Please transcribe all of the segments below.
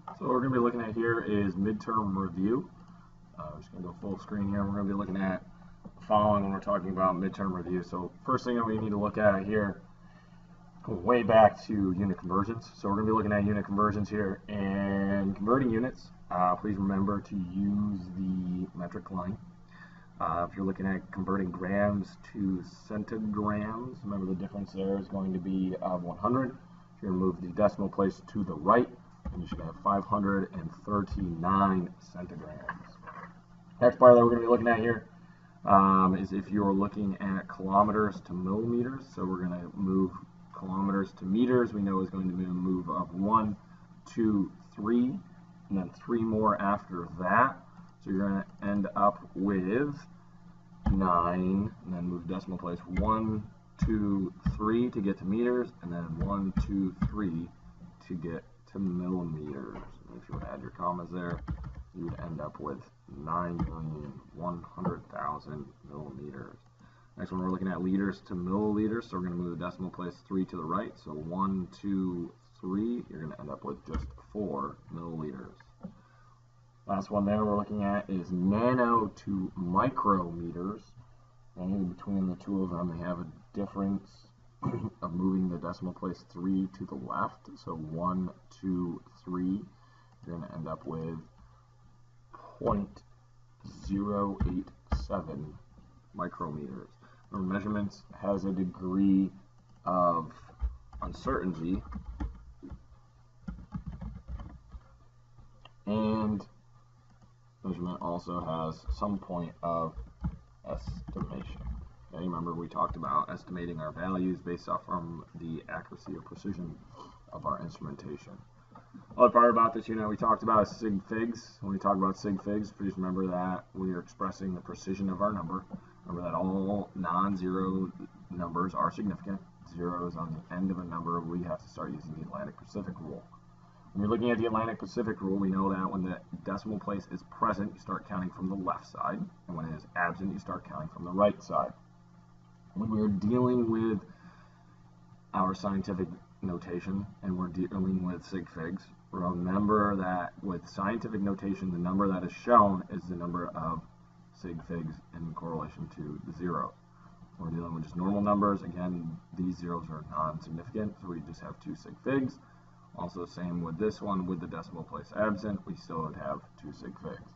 So what we're going to be looking at here is midterm review. We're just going to go full screen here. We're going to be looking at the following when we're talking about midterm review. So first thing that we need to look at here, way back to unit conversions. So we're going to be looking at unit conversions here and converting units. Please remember to use the metric line. If you're looking at converting grams to centigrams, remember the difference there is going to be 100. If you're going to move the decimal place to the right, and you should have 539 centigrams. Next part that we're going to be looking at here is if you're looking at kilometers to millimeters. So we're going to move kilometers to meters. We know is going to be a move of 1, 2, 3, and then 3 more after that. So you're going to end up with 9, and then move decimal place 1, 2, 3 to get to meters, and then 1, 2, 3 to get to millimeters. And if you would add your commas there, you would end up with 9,100,000 millimeters. Next one, we're looking at liters to milliliters. So we're going to move the decimal place 3 to the right. So 1, 2, 3. You're going to end up with just 4 milliliters. Last one there we're looking at is nano to micrometers. And between the two of them, they have a difference of moving the decimal place 3 to the left. So 1, 2, 3. You're going to end up with 0.087 micrometers. Remember, measurements has a degree of uncertainty, and measurement also has some point of estimation. Okay, remember we talked about estimating our values based off from the accuracy or precision of our instrumentation. Other part about this, we talked about sig figs. When we talk about sig figs, please remember that we are expressing the precision of our number. Remember that all non-zero numbers are significant. Zeros on the end of a number, we have to start using the Atlantic Pacific rule. When you're looking at the Atlantic Pacific rule, we know that when the decimal place is present, you start counting from the left side, and when it is absent, you start counting from the right side. When we're dealing with our scientific notation and we're dealing with sig figs, remember that with scientific notation, the number that is shown is the number of sig figs in correlation to the zero. We're dealing with just normal numbers. Again, these zeros are non-significant, so we just have 2 sig figs. Also, same with this one, with the decimal place absent, we still would have 2 sig figs.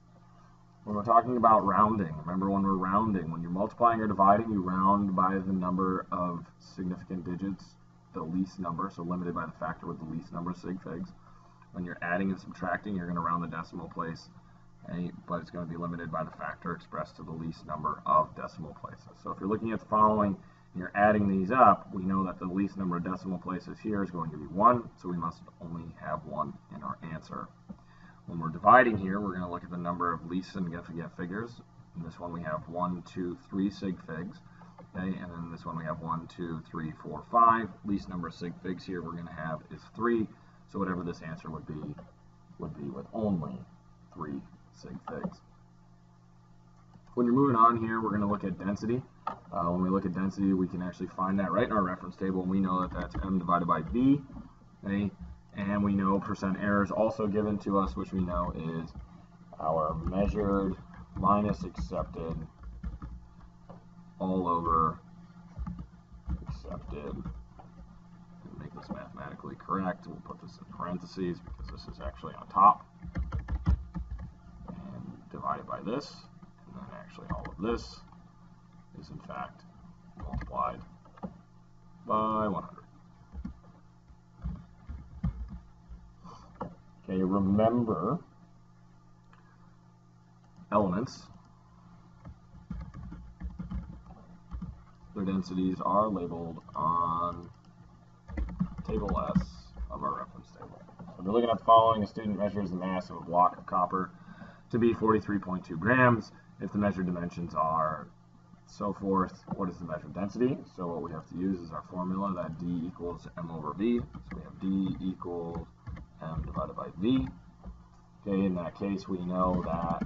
When we're talking about rounding, remember when we're rounding, when you're multiplying or dividing, you round by the number of significant digits, the least number, so limited by the factor with the least number of sig figs. When you're adding and subtracting, you're going to round the decimal place, but it's going to be limited by the factor expressed to the least number of decimal places. So if you're looking at the following and you're adding these up, we know that the least number of decimal places here is going to be 1, so we must only have 1 in our answer. When we're dividing here, we're going to look at the number of least significant figures. In this one we have 1, 2, 3 sig figs. Okay, and then this one we have 1, 2, 3, 4, 5. Least number of sig figs here we're going to have is 3. So whatever this answer would be with only 3 sig figs. When you're moving on here, we're going to look at density. When we look at density, we can actually find that right in our reference table, and we know that that's m divided by v. Okay, and we know percent error is also given to us, which we know is our measured minus accepted all over accepted. Make this mathematically correct. We'll put this in parentheses because this is actually on top. And divided by this. And then actually all of this is in fact multiplied by 100. Okay, remember elements. Their densities are labeled on table S of our reference table. So we're looking at the following. A student measures the mass of a block of copper to be 43.2 grams. If the measured dimensions are so forth, what is the measured density? So what we have to use is our formula that D equals M over V. So we have D equals M divided by V. Okay, in that case, we know that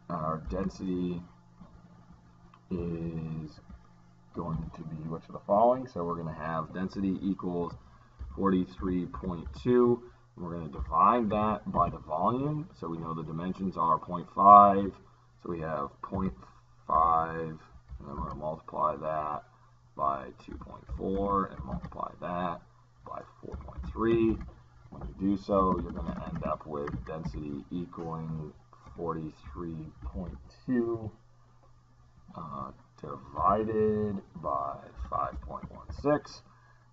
our density is going to be which of the following. So we're going to have density equals 43.2 We're going to divide that by the volume. So we know the dimensions are 0.5. So we have 0.5, and then we're going to multiply that by 2.4 and multiply that by 4.3. When you do so, you're going to end up with density equaling 43.2 divided by 5.16.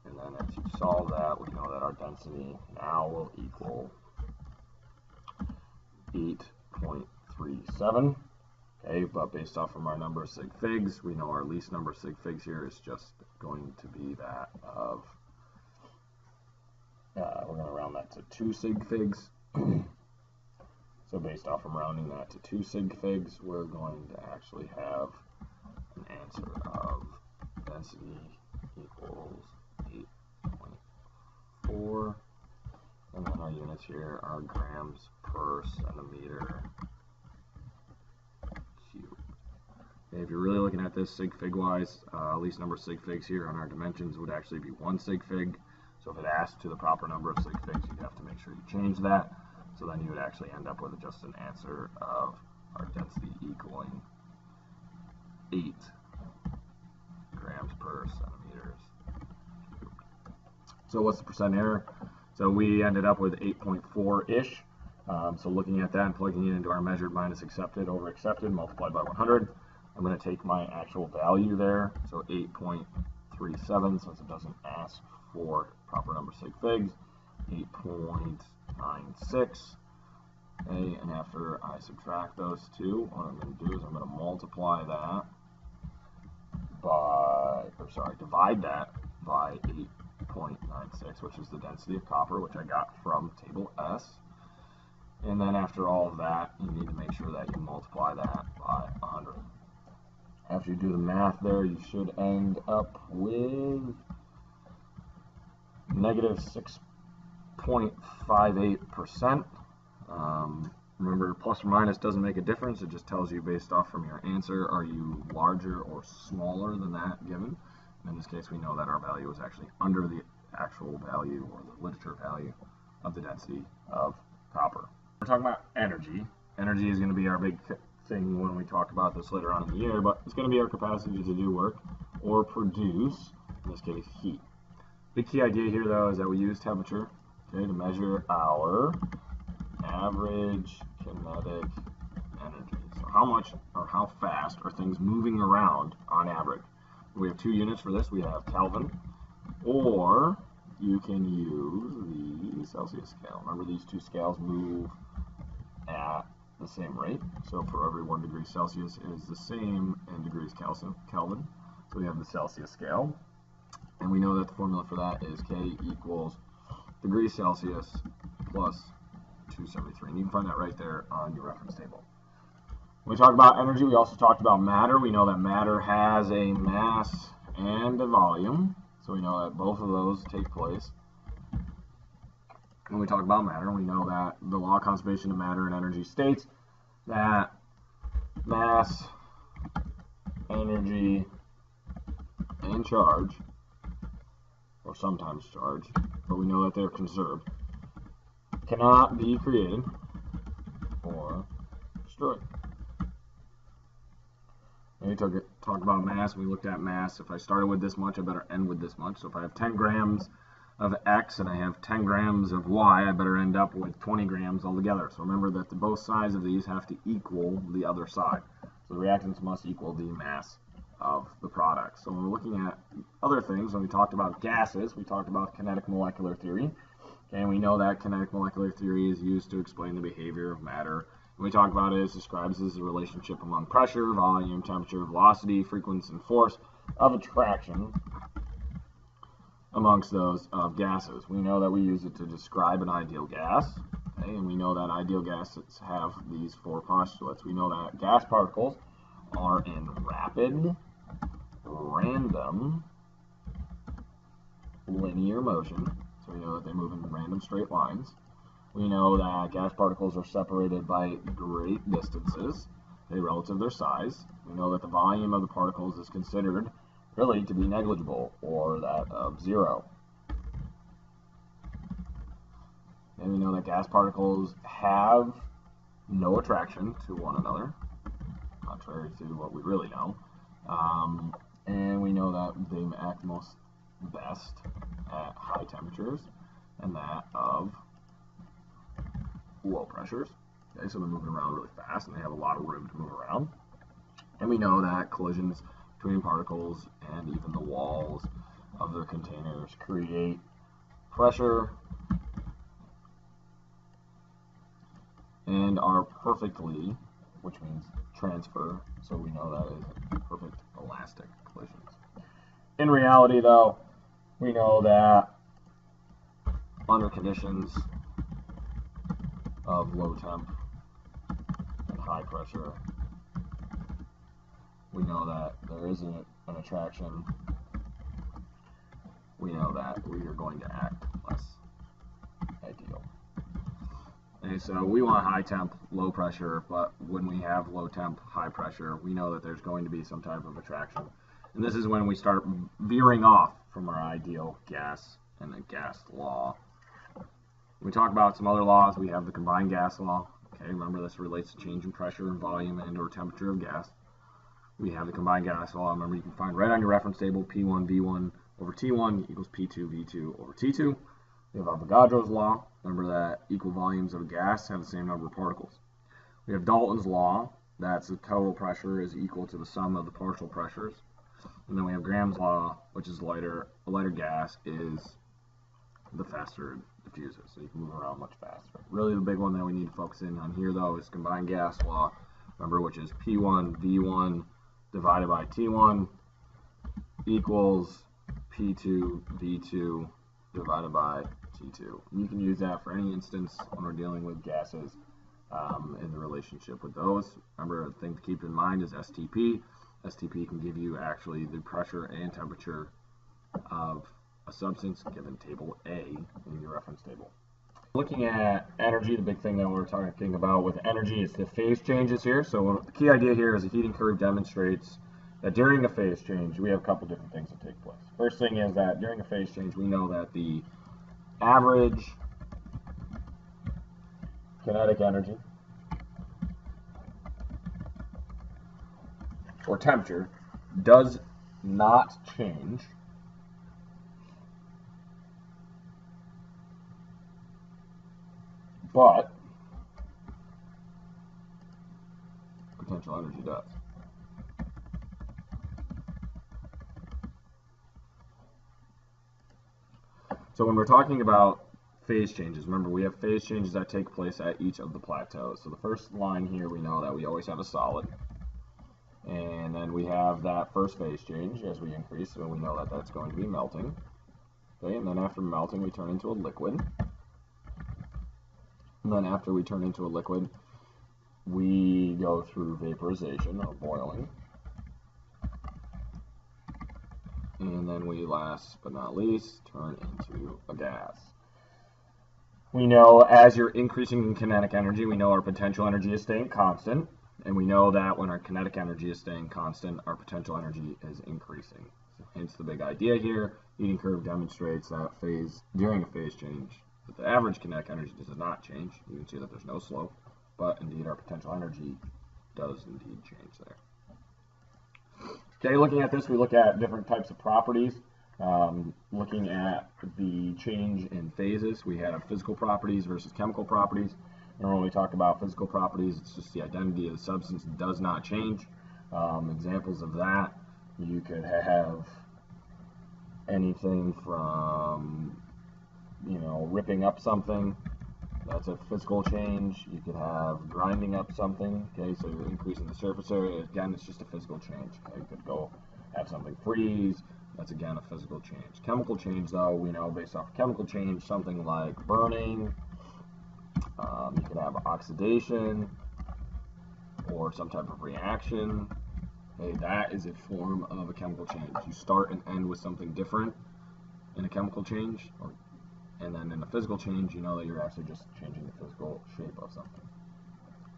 And then as you solve that, we know that our density now will equal 8.37. Okay, but based off from our number of sig figs, we know our least number of sig figs here is just going to be that of, we're going to round that to 2 sig figs. So based off from rounding that to 2 sig figs, we're going to actually have an answer of density equals 8.4, and then our units here are grams per centimeter cubed. Okay, if you're really looking at this sig fig wise, least number of sig figs here on our dimensions would actually be 1 sig fig. So if it asked to the proper number of sig figs, you'd have to make sure you change that. So then you would actually end up with just an answer of our density equaling 8 grams per centimeters cubed. So what's the percent error? So we ended up with 8.4-ish. So looking at that and plugging it into our measured minus accepted over accepted multiplied by 100, I'm going to take my actual value there. So 8.37, since it doesn't ask for proper number of sig figs, 8.96. Okay, and after I subtract those two, what I'm going to do is I'm going to multiply that by, divide that by 8.96, which is the density of copper, which I got from table S. And then after all of that, you need to make sure that you multiply that by 100. After you do the math there, you should end up with negative 6.58%. Remember, plus or minus doesn't make a difference. It just tells you based off from your answer, are you larger or smaller than that given? In this case, we know that our value is actually under the actual value or the literature value of the density of copper. We're talking about energy. Energy is going to be our big thing when we talk about this later on in the year, but it's going to be our capacity to do work or produce, in this case, heat. The key idea here, though, is that we use temperature, okay, to measure our average kinetic energy. So how much or how fast are things moving around on average? We have 2 units for this. We have Kelvin, or you can use the Celsius scale. Remember, these 2 scales move at the same rate. So for every 1 degree Celsius is the same in degrees Kelvin. So we have the Celsius scale. And we know that the formula for that is K equals degrees Celsius plus 273. And you can find that right there on your reference table. When we talk about energy, we also talked about matter. We know that matter has a mass and a volume. So we know that both of those take place. When we talk about matter, we know that the law of conservation of matter and energy states that mass, energy, and charge, or sometimes charge, but we know that they're conserved, cannot be created or destroyed. When we talk about mass, we looked at mass. If I started with this much, I better end with this much. So if I have 10 grams of X and I have 10 grams of Y, I better end up with 20 grams altogether. So remember that both sides of these have to equal the other side. So the reactants must equal the mass of the product. So when we're looking at other things, when we talked about gases, we talked about kinetic molecular theory. And we know that kinetic molecular theory is used to explain the behavior of matter. When we talk about it, it describes as a relationship among pressure, volume, temperature, velocity, frequency, and force of attraction amongst those of gases. We know that we use it to describe an ideal gas, okay? And we know that ideal gases have these 4 postulates. We know that gas particles are in rapid, random, linear motion. So we know that they move in random straight lines. We know that gas particles are separated by great distances, okay, relative to their size. We know that the volume of the particles is considered really to be negligible, or that of 0. And we know that gas particles have no attraction to one another, contrary to what we really know. And we know that they act best at high temperatures and that of low pressures. Okay, so they're moving around really fast and they have a lot of room to move around. And we know that collisions between particles and even the walls of their containers create pressure and are perfectly, which means transfer, so we know that is perfect elastic collisions. In reality, though, we know that under conditions of low temp and high pressure, we know that there isn't an attraction. We know that we are going to act less ideal. And so we want high temp, low pressure, but when we have low temp, high pressure, we know that there's going to be some type of attraction. And this is when we start veering off from our ideal gas and the gas law. When we talk about some other laws, we have the combined gas law. Okay, remember this relates to change in pressure and volume and or temperature of gas. We have the combined gas law. Remember, you can find right on your reference table P1 V1 over T1 equals P2 V2 over T2. We have Avogadro's law. Remember that equal volumes of gas have the same number of particles. We have Dalton's law. That's the total pressure is equal to the sum of the partial pressures. And then we have Graham's law, which is a lighter gas is the faster it diffuses. So you can move around much faster. Really the big one that we need to focus in on here, though, is combined gas law. Remember, which is P1 V1 divided by T1 equals P2 V2 divided by T2. You can use that for any instance when we're dealing with gases in the relationship with those. Remember, the thing to keep in mind is STP. STP can give you actually the pressure and temperature of a substance given table A in your reference table. Looking at energy, the big thing that we're talking about with energy is the phase changes here. So the key idea here is the heating curve demonstrates that during a phase change, we have a couple different things that take place. First thing is that during a phase change, we know that the average kinetic energy or temperature does not change but potential energy does. So when we're talking about phase changes, remember we have phase changes that take place at each of the plateaus. So the first line here, we know that we always have a solid. And then we have that first phase change as we increase, so we know that that's going to be melting. Okay, and then after melting, we turn into a liquid. And then after we turn into a liquid, we go through vaporization or boiling. And then we, last but not least, turn into a gas. We know as you're increasing in kinetic energy, we know our potential energy is staying constant. And we know that when our kinetic energy is staying constant, our potential energy is increasing. So hence the big idea here. Heating curve demonstrates that during a phase change, that the average kinetic energy does not change. You can see that there's no slope, but indeed our potential energy does indeed change there. Okay, looking at this, we look at different types of properties. Looking at the change in phases, we have physical properties versus chemical properties. And when we talk about physical properties, it's just the identity of the substance does not change. Examples of that, you could have anything from, ripping up something. That's a physical change. You could have grinding up something. Okay, so you're increasing the surface area. Again, it's just a physical change. Okay, you could go have something freeze. That's again a physical change. Chemical change, though, we know based off chemical change, something like burning. You could have oxidation or some type of reaction. Okay, that is a form of a chemical change. You start and end with something different in a chemical change, and then in a physical change, you know that you're actually just changing the physical shape of something.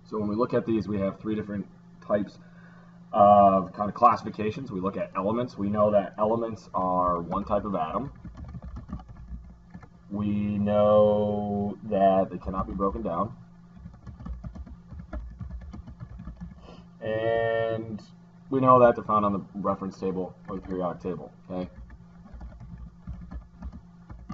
So when we look at these, we have three different types of kind of classifications. We look at elements. We know that elements are one type of atom. We know that that they cannot be broken down. And we know that they're found on the reference table or the periodic table, okay?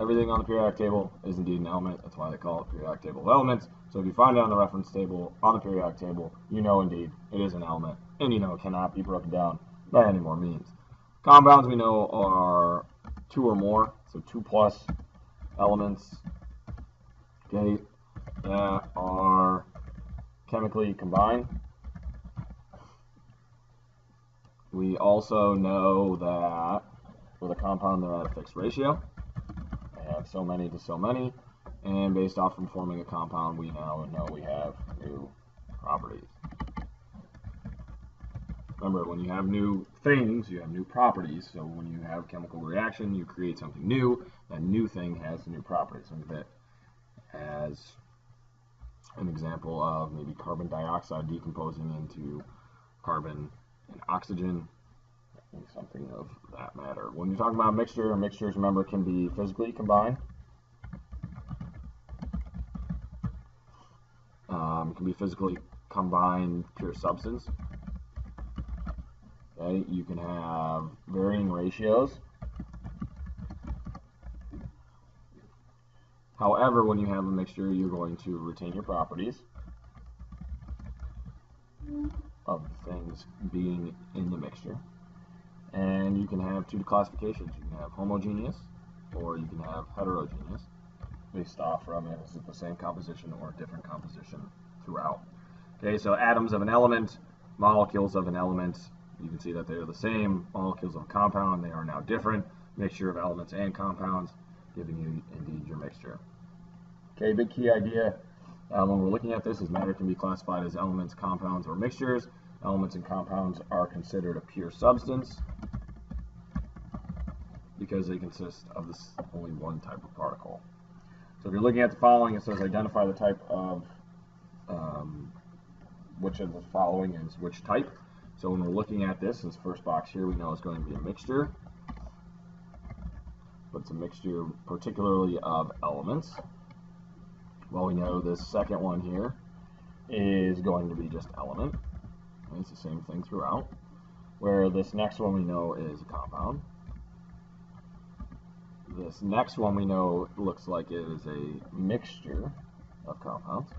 Everything on the periodic table is indeed an element. That's why they call it periodic table of elements. So if you find it on the reference table, on the periodic table, you know indeed it is an element, and you know it cannot be broken down by any more means. Compounds we know are 2 or more, so 2+ elements, okay, that are chemically combined. We also know that with a compound they're at a fixed ratio. They have so many to so many, and based off from forming a compound, we now know we have new properties. Remember, when you have new things, you have new properties. So when you have a chemical reaction, you create something new. That new thing has new properties. Think of it as an example of maybe carbon dioxide decomposing into carbon and oxygen, something of that matter. When you're talking about mixture, mixtures, remember, can be physically combined. Can be physically combined pure substance. Okay, you can have varying ratios. However, when you have a mixture, you're going to retain your properties of things being in the mixture. And you can have 2 classifications. You can have homogeneous, or you can have heterogeneous, based off from is it the same composition or different composition throughout. Okay, so atoms of an element, molecules of an element, you can see that they're the same. Molecules of a compound, they are now different. Mixture of elements and compounds, giving you indeed your mixture. Okay, big key idea when we're looking at this is matter can be classified as elements, compounds, or mixtures. Elements and compounds are considered a pure substance because they consist of this only one type of particle. So if you're looking at the following, it says identify the type of which of the following is which type. So when we're looking at this first box here, we know it's going to be a mixture, but it's a mixture particularly of elements. Well, we know this second one here is going to be just element. Okay, it's the same thing throughout. Where this next one we know is a compound. This next one we know looks like it is a mixture of compounds.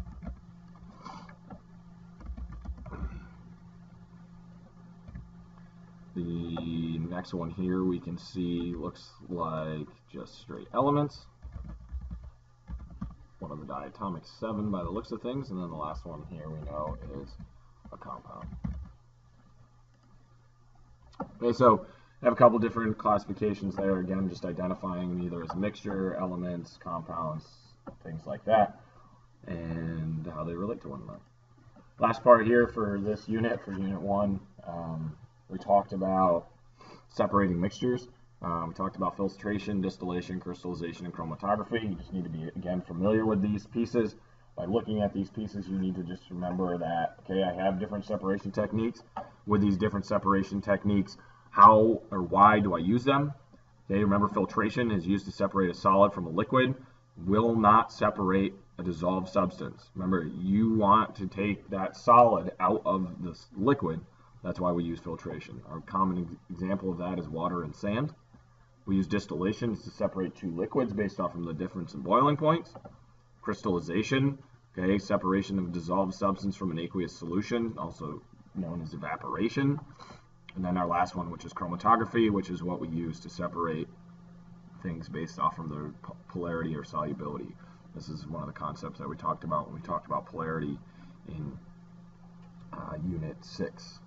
The next one here we can see looks like just straight elements. One of the diatomic 7 by the looks of things, and then the last one here we know is a compound. Okay, so I have a couple different classifications there. Again, just identifying them either as mixture, elements, compounds, things like that, and how they relate to one another. Last part here for this unit, for Unit 1, we talked about separating mixtures. We talked about filtration, distillation, crystallization, and chromatography. You just need to be, again, familiar with these pieces. By looking at these pieces, you need to just remember that, okay, I have different separation techniques. With these different separation techniques, how or why do I use them? Okay, remember filtration is used to separate a solid from a liquid, will not separate a dissolved substance. Remember, you want to take that solid out of this liquid. That's why we use filtration. Our common example of that is water and sand. We use distillation to separate 2 liquids based off of the difference in boiling points. Crystallization, okay, separation of a dissolved substance from an aqueous solution, also known as evaporation. And then our last one, which is chromatography, which is what we use to separate things based off from their polarity or solubility. This is one of the concepts that we talked about when we talked about polarity in Unit 6.